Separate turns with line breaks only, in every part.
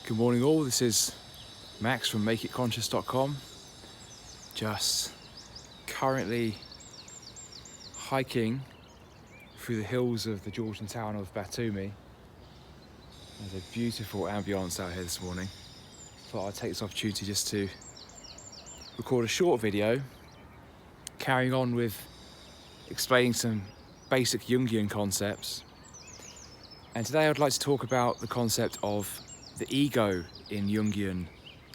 Good morning all, this is Max from makeitconscious.com. Just currently hiking through the hills of the Georgian town of Batumi. There's a beautiful ambience out here this morning. Thought I'd take this opportunity just to record a short video carrying on with explaining some basic Jungian concepts. And today I'd like to talk about the concept of the ego in Jungian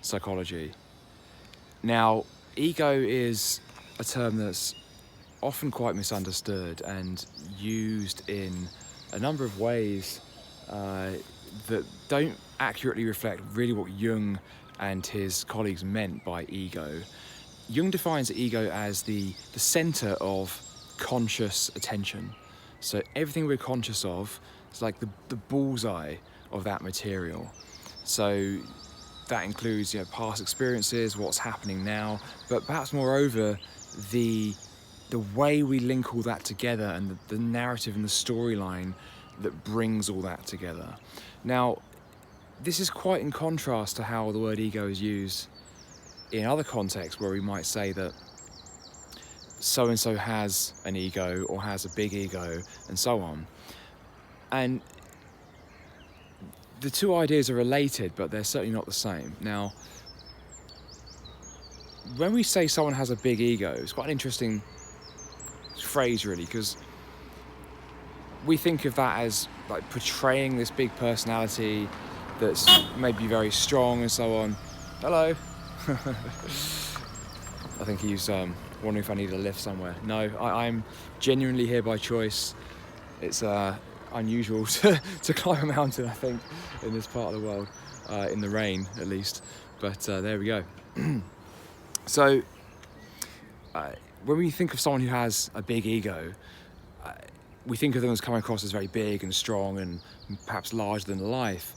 psychology. Now, ego is a term that's often quite misunderstood and used in a number of ways that don't accurately reflect really what Jung and his colleagues meant by ego. Jung defines ego as the center of conscious attention. So everything we're conscious of is like the bullseye of that material. So that includes, past experiences, what's happening now, but perhaps moreover, the way we link all that together and the narrative and the storyline that brings all that together. Now, this is quite in contrast to how the word ego is used in other contexts, where we might say that so-and-so has an ego or has a big ego and so on. And the two ideas are related, but they're certainly not the same. Now, when we say someone has a big ego, it's quite an interesting phrase really, because we think of that as like portraying this big personality that's maybe very strong and so on. Hello. I think he's wondering if I need a lift somewhere. No, I'm genuinely here by choice. It's unusual to climb a mountain, I think, in this part of the world, in the rain at least, but there we go. So when we think of someone who has a big ego, we think of them as coming across as very big and strong and perhaps larger than life,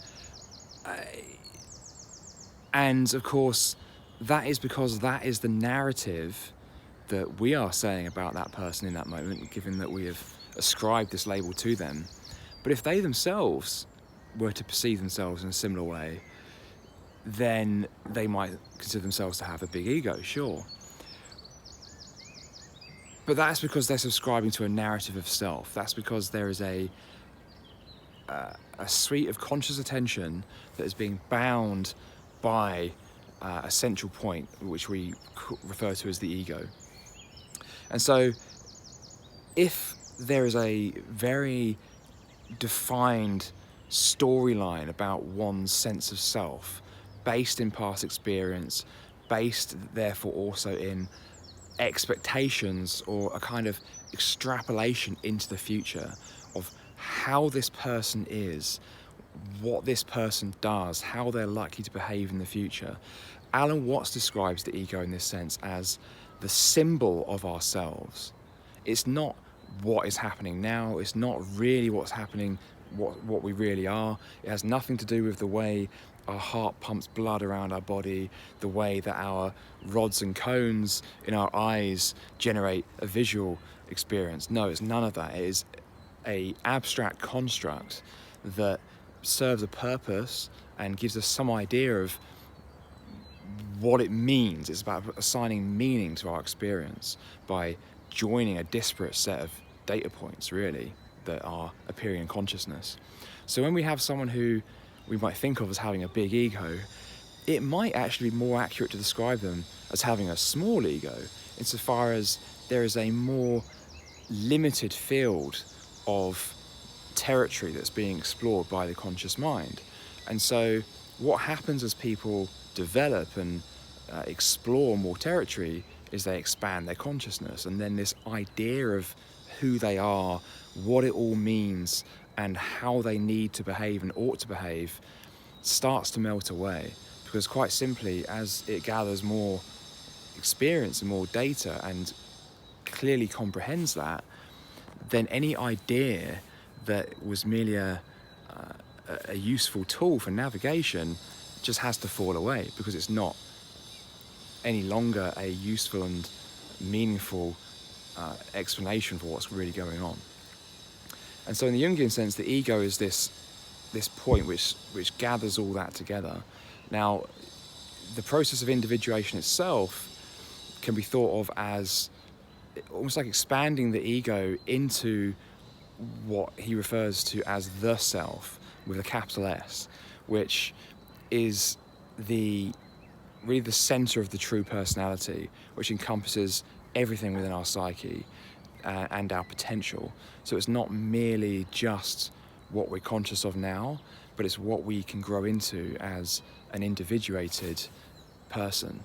and of course that is because that is the narrative that we are saying about that person in that moment, given that we have ascribed this label to them. But if they themselves were to perceive themselves in a similar way, then they might consider themselves to have a big ego, sure. But that's because they're subscribing to a narrative of self. That's because there is a suite of conscious attention that is being bound by a central point, which we refer to as the ego. And so if there is a very defined storyline about one's sense of self, based in past experience, based therefore also in expectations or a kind of extrapolation into the future of how this person is, what this person does, how they're likely to behave in the future. Alan Watts describes the ego in this sense as the symbol of ourselves. It's not what is happening now, it's not really what's happening, what we really are. It has nothing to do with the way our heart pumps blood around our body, the way that our rods and cones in our eyes generate a visual experience. No, it's none of that. It is an abstract construct that serves a purpose and gives us some idea of what it means. It's about assigning meaning to our experience by joining a disparate set of data points, really, that are appearing in consciousness. So when we have someone who we might think of as having a big ego, it might actually be more accurate to describe them as having a small ego, insofar as there is a more limited field of territory that's being explored by the conscious mind. And so what happens as people develop and explore more territory is they expand their consciousness, and then this idea of who they are, what it all means, and how they need to behave and ought to behave starts to melt away. Because quite simply, as it gathers more experience and more data and clearly comprehends that, then any idea that was merely a useful tool for navigation just has to fall away, because it's not any longer a useful and meaningful explanation for what's really going on. And so in the Jungian sense, the ego is this this point which gathers all that together. Now, the process of individuation itself can be thought of as almost like expanding the ego into what he refers to as the self with a capital S, which is really the center of the true personality, which encompasses everything within our psyche and our potential. So it's not merely just what we're conscious of now, but it's what we can grow into as an individuated person.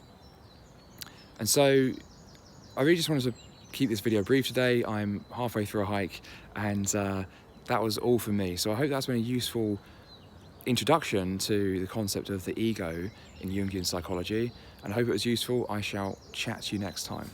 And so I really just wanted to keep this video brief today. I'm halfway through a hike, and that was all for me. So I hope that's been a useful introduction to the concept of the ego in Jungian psychology, and I hope it was useful. I shall chat to you next time.